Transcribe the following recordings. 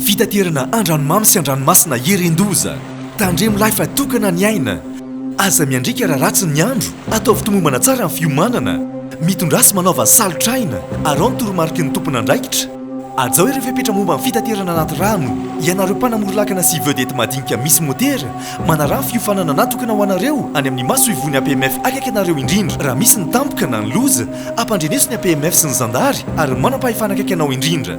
fitaterana andranomamy sy andranomasina herendoza tandremo lahy fa tokana ny aina aza miandrika raha ratsy ny andro ataovy tomombana tsara ny fiomanana mitondrasy manaova salotraina arao ny toromarika ny tompona andraikitra azao ireo fepetra momba ny fitaterana anaty rano ianareo mpanamory-lakana sy vedety madinika misy motera manarah ny fiofanana natokana ho anareo any amin'ny maso ivony APMF akaiky anareo indrindra raha misy ny tampoka na ny loza ampandreneso ny APMF sy ny zandary ary manam-pahefana akaiky anao indrindra.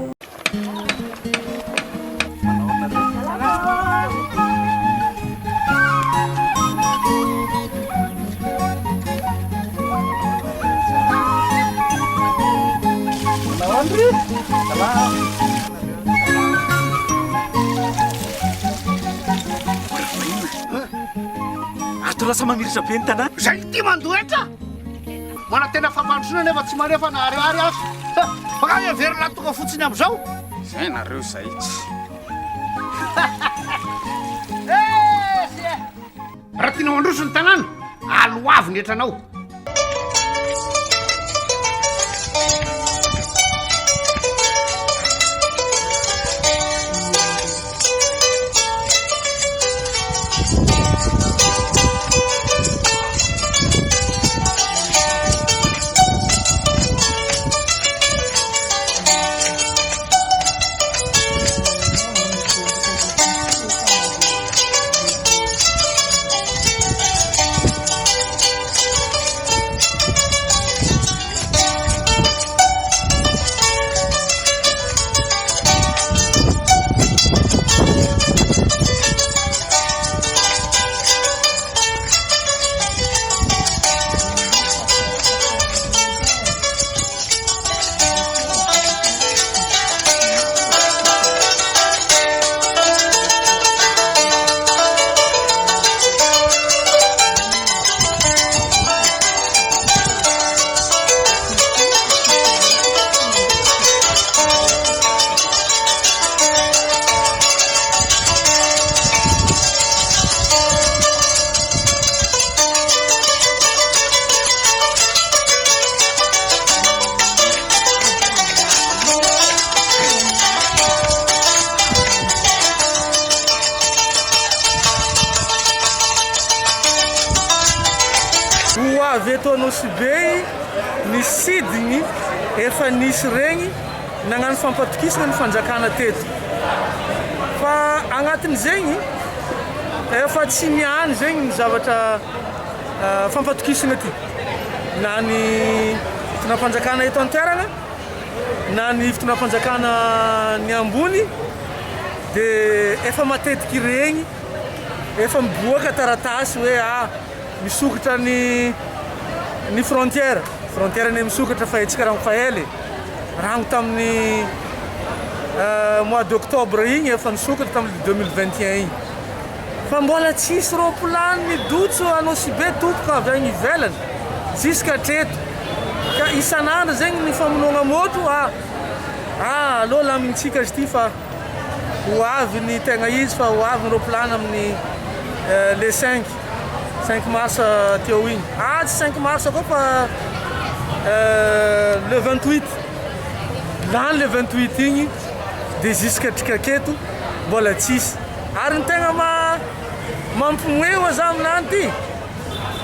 Lasa mamiritra be ny tanàna zay ty mandoetra mana tena fampandrosona nefa tsy manefa na ariary azo baka everina tonga fotsiny am'izao zay nareo zay tsy raha tianao androso ny tanàna aloavy ny etranao. Be ny sidiny efa nisy regny nagnano fampatokisana ny fanjakana teto fa agnatin' zegny efa tsy miany zegny ny zavatra fampatokisana ty na ny fitondram-panjakana eto an-toerana na ny fitondram-panjakana ny ambony de efa matetiky regny efa miboaka taratasy hoe misokatra ny frontière ny misokatra fa etsika raha fahaely ragno tamin'ny mois d'octobre igny efa nisokatra tamin'ny 2021 igny fa mbola tsisy ropolany midotso anao si be tompoka avy agny ivelany jusqu'à treto ka isan'andro zegny ny famonoagna moto alô lamintsika izy ty fa ho avy ny tegna izy fa ho avy ny ropolany amin'ny le 5 mars teo igny tsy 5 mars koa fa le 28 lany le 28 igny de jusqu'à keto mbola tsisy ary ny tegna mampimoewa za aminany ty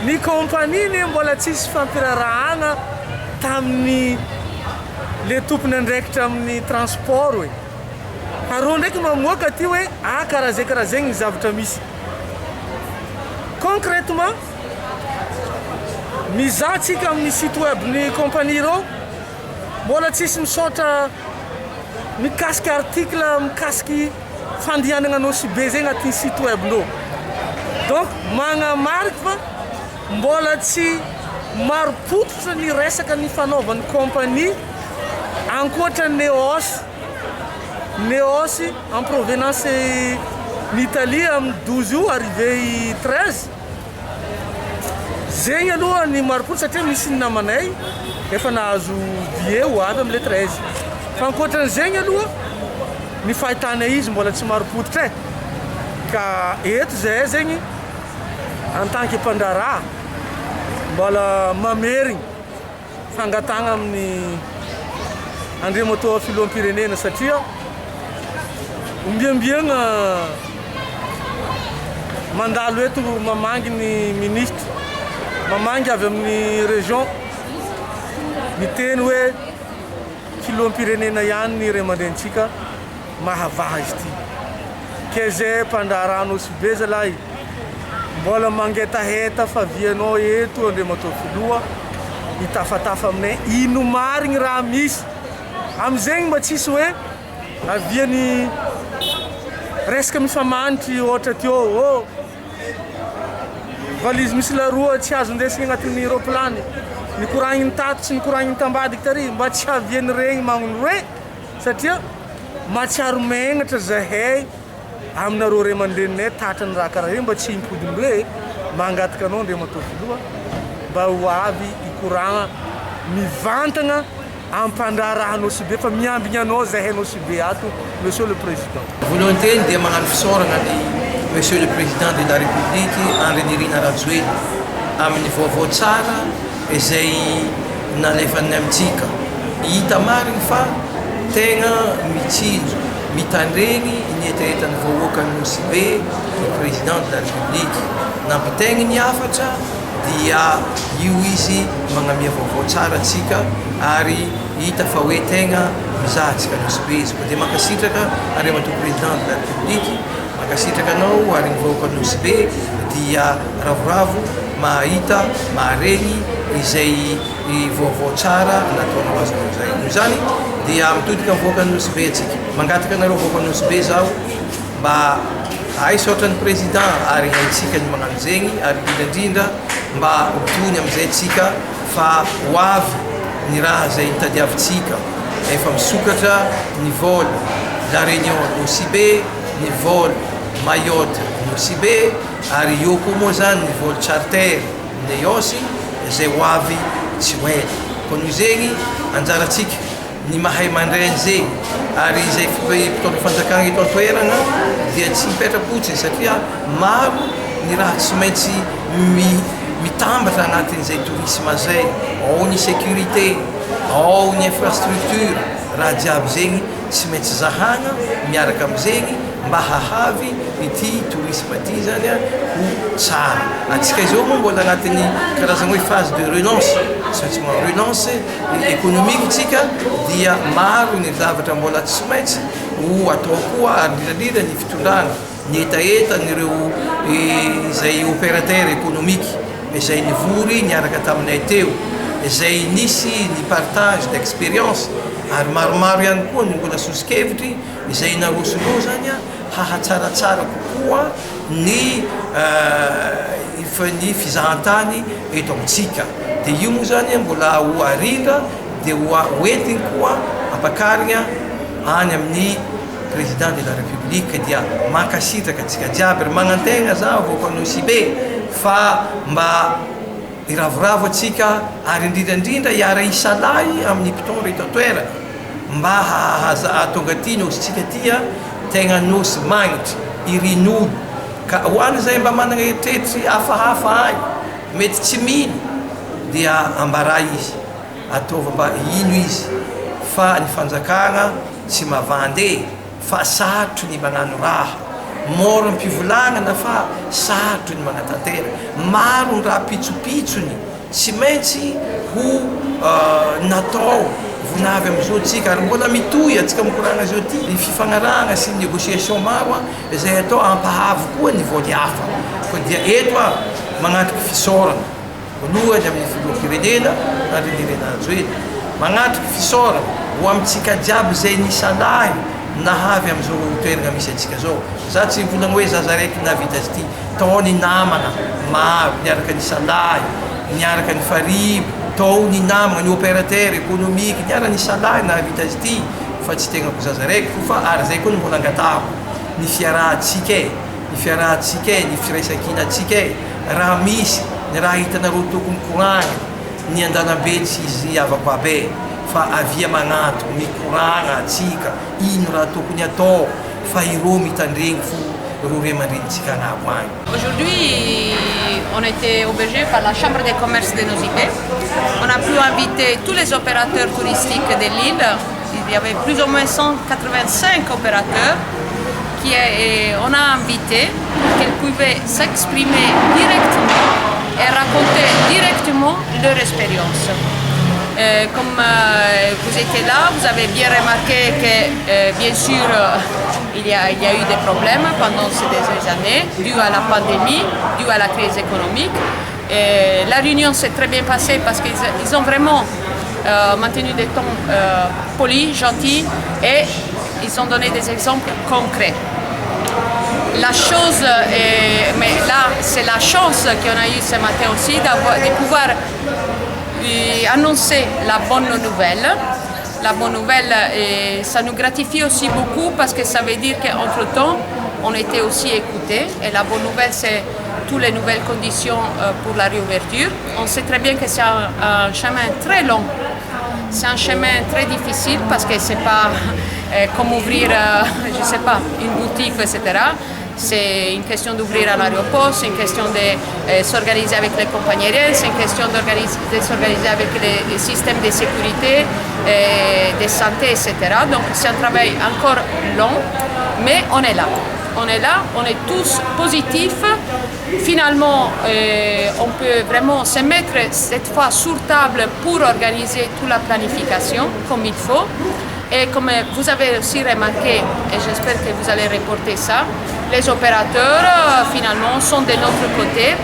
ny compagnie ny mbola tsisy fampirarahagna tamin'ny le tompony andraikitra amin'ny transport hoe arô ndraiky mamoaka ty hoe karaha zegny ny zavatra misy concrètement mizahatsika amin'ny site web ny compagnie rô mbola tsisy misaotra mikasiky article mikasiky fandianagna anao si be zegny agnatin'ny site web ndrô donc magnamariky fa mbola tsy maropototra ny resaka ny fanaovan'ny compagnie ankoatra Neos en provenance n'Italie amin'ny 12 io arrivé 13 zegny aloha ny maropototra satria misy ny namanay efa nahazo billet ho avy am'le 13 fa ankoatran'zegny aloha ny fahitanay izy mbola tsy maropototra ka eto zay zegny en tant que mpandraraha mbola mamerigny fangatagna amin'ny andremo atao filoham-pirenena satria ombiambiagna mandalo eto mamangy ny ministre mamangy avy amin'ny région miteny hoe filoham-pirenena ihany ny ray aman-drentsika mahavaha izy ty ke zay mpandrarano sy be zalahy mbola mangetaheta fa vianao eto andremo atao filoha hitafatafa aminay ino marigny raha misy am'zegny mba tsisy hoe aviany resaka mifamanitry ohatra teo valizy misy laroa tsy azo ndesigny agnatin'ny aeroplany nikoragny tato sy nikoragny tambadiky tary mba tsy aviany regny magnono hoe satria matsiaro megnatra zahay aminareo ray aman-dreninay tatrany raha karaha io mba tsy impodiny hoe mangataka anao ndre matao filoha mba ho avy ikoragna mivantagna ampandrarahanao sy be fa miambigny anao zahainao sy be ato monsieur le président. Volonté dia magnano fisaoragna ny monsieur le président de la république Andry Nirina Rajoelina amin'ny vaovao tsara izay nalefany amintsika. Hita marigny fa tegna mitsinjo mitandregny ny etetan'ny vahoakany nosy be le président de la république nampitaigny ny afatra dia io izy magnamia vaovao tsara atsika ary hita fa hoe tegna mizahantsika nosy be izy dia mankasitraka ary matao président de la république mankasitraka anao ary ny vahoakany nosy be dia ravoravo mahita maharegny izay vaovao tsara nataonao azy zay noho zany dia mitodika mivoakany nosy be atsika mangataka anareo vahoakany nosy be zao mba aisotrany président ary haitsika ny magnano zegny ary indrindrindra mba hotony amizay tsika fa ho avy ny raha zay nitadiavitsika efa misokatra ny vol la réunion nosy be ny vol Mayotte nosy be ary eo koa moa zany ny vol charter ny yosy zay ho avy tsy ho ela ko noho zegny anjaratsika ny mahay mandrainy zegny ary zay mpitondra fanjakagna eto antoeragna dia tsy mipetrapotsiny satria maro ny raha tsy maintsy mitambatra agnatin'izay tourisme zay ao ny sécurité ao ny infrastructure raha jiaby zegny tsy maintsy zahagna miaraka amizegny mba hahavy ity tourisme ty zany ho tsara atsika zao moa mbola agnatin'ny karazagna hoe phase de relance relance économique tsika dia maro ny zavatra mbola tsy maintsy ho atao koa ary indrindrandrindra ny fitondrana ny etaeta nyreo zay opérateur économique izay nivory niaraka taminay teo izay nisy ny partage d'expérience ary maromaro ihany koa ny mbola sosikevitry izay narosonao zany hahatsaratsara kokoa ny fizahantany eto amitsika dia io moa zany mbola ho arindra dia hoentigny koa ampakarigna any amin'ny président de la république dia mankasitraka atsika jiaby ry magnantegna za vahoakanosy be fa mba iravoravo atsika ary indrindrandrindra hiara isalahy amin'ny mpitondra eto atoerana mba hatonga ty nositsika tya tegna nosy magnitry irin'olo ka hoany zay mba managna eritreritry hafahafa any mety tsy mino dia ambara izy ataova mba ino izy fa ny fanjakagna tsy mavandeha fa sarotry ny magnano raha mora mpivolagnana fa sarotry ny magnatantera maro ny raha pitsopitsony tsy maintsy ho natao vonavy amizao tsika ary mbola mitohy atsika mikoragna zao ty ny fifagnaragna sy ny négociation maro zay atao ampahavy koa ny voly hafa ko dia eto magnatriky fisaorana voalohany amin'ny filoham-pirenena Andry Nirina Rajoelina magnatriky fisaorana ho amitsika jiaby zay nisalahy nahavy amizao toerana misy atsika zao za tsy volagna hoe zaza raiky navita azy ty tao ny namagna maro niaraka ny salahy niaraka ny faribo tao ny namagna ny opérateur économique niara ny salahy nahavita azy ty fa tsy tegna ko zaza raiky fa ary zay koa ny mbola angatahako ny fiarahatsika ny fiarahatsika ny firaisakina atsika raha misy ny raha hitanareo tokony koragna ny andalambe tsy izy avako abe fa avia magnato mikoragna atsika ino raha tokony atao fa ireo mitandregny fo reo ray aman-drenitsika agnabo agny. Aujourd'hui, on était hébergés par la Chambre des commerces de Nosy Be. On a pu inviter tous les opérateurs touristiques de l'île. il y avait plus ou moins 185 opérateurs on a invité qu'elles pouvaient s'exprimer directement et raconter directement leur expérience. Comme vous étiez là, vous avez bien remarqué que bien sûr il y a eu des problèmes pendant ces dernières années dû à la pandémie, dû à la crise économique. La réunion s'est très bien passée parce qu'ils ont vraiment maintenu des tons polis, gentils et ils ont donné des exemples concrets. La chose, mais là c'est la chance qu'on a eue ce matin aussi de pouvoir annoncer la bonne nouvelle. La bonne nouvelle, ça nous gratifie aussi beaucoup parce que ça veut dire qu'entre-temps, on était aussi écoutés. Et la bonne nouvelle, c'est toutes les nouvelles conditions pour la réouverture. On sait très bien que c'est un chemin très long. C'est un chemin très difficile parce que c'est pas comme ouvrir, je sais pas, une boutique, etc. C'est une question d'ouvrir un aéroport, c'est une question de s'organiser avec les compagnies aériennes, c'est une question de s'organiser avec les systèmes de sécurité, de santé, etc. Donc c'est un travail encore long, mais on est là. On est là, on est tous positifs. Finalement, on peut vraiment se mettre cette fois sur table pour organiser toute la planification comme il faut. Et comme vous avez aussi remarqué, et j'espère que vous allez reporter ça, les opérateurs finalement sont de notre côté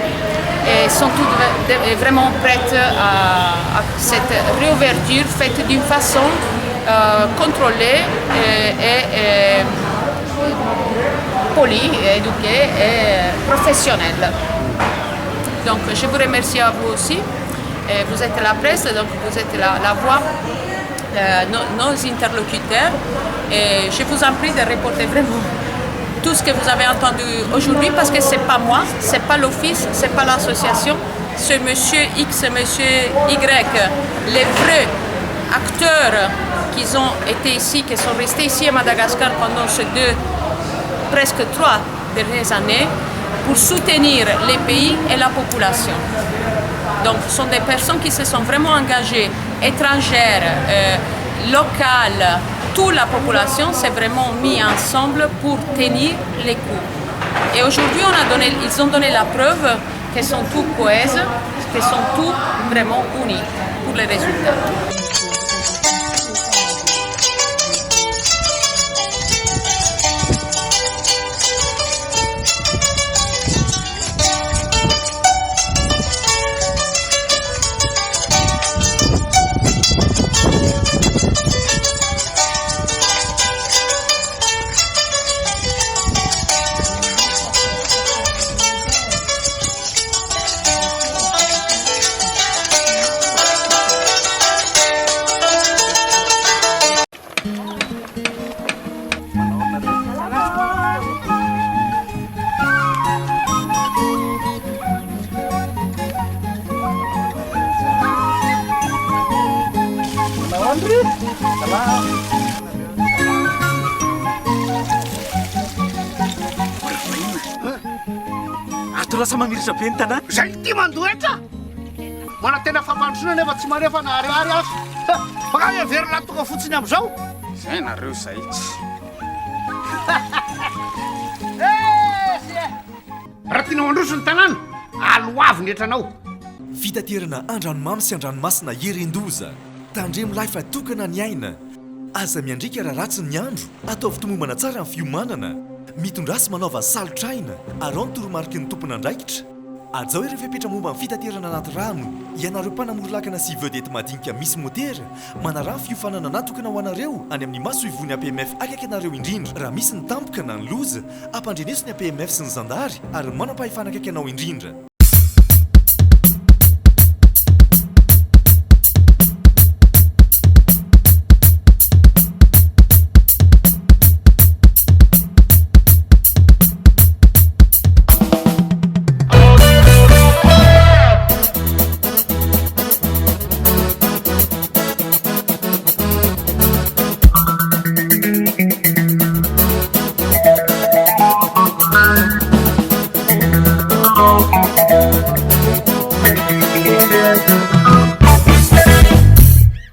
et sont tous vraiment prêts à cette réouverture faite d'une façon contrôlée et polie, éduquée et professionnelle. Donc je vous remercie à vous aussi. Vous êtes la presse, donc vous êtes la voix. Nos interlocuteurs et je vous en prie de reporter vraiment tout ce que vous avez entendu aujourd'hui parce que c'est pas moi, c'est pas l'office, c'est pas l'association, c'est monsieur X, monsieur Y, les vrais acteurs qui ont été ici, qui sont restés ici à Madagascar pendant ces presque 3 dernières années pour soutenir les pays et la population. Donc ce sont des personnes qui se sont vraiment engagées, étrangères, locales, toute la population s'est vraiment mis ensemble pour tenir les coups. Et aujourd'hui, ils ont donné la preuve qu'ils sont tous cohèses, qu'ils sont tous vraiment unis pour les résultats. Ato lasa mamiritra be ny tanàna. Zay ty mandoetra mana tena fampandrosoana nefa tsy manefa na ariary azo baka everina tonga fotsiny am'izao Zay nareo zay tsy. raha tiana mandroso ny tanàna aloavy netranao fitaterana andranomamy sy andranomasina herendoza tandremo lahy fa tokana ny aina aza miandrika raha ratsy ny andro atao fitomombana tsara amin'ny fiomanana mitondrasy manaova salotraina arao ny toromarika ny tompona andraikitra azao ireo fepetra momba amin'ny fitaterana anaty rano ianareo mpanamorilakana sy vedety madinika misy motera manarano fiofanana natokana ho anareo any amin'ny maso ivony APMF akaiky anareo indrindra raha misy ny tampoka na ny loza ampandreneso ny APMF sy ny zandary ary manam-pahefana akaiky anao indrindra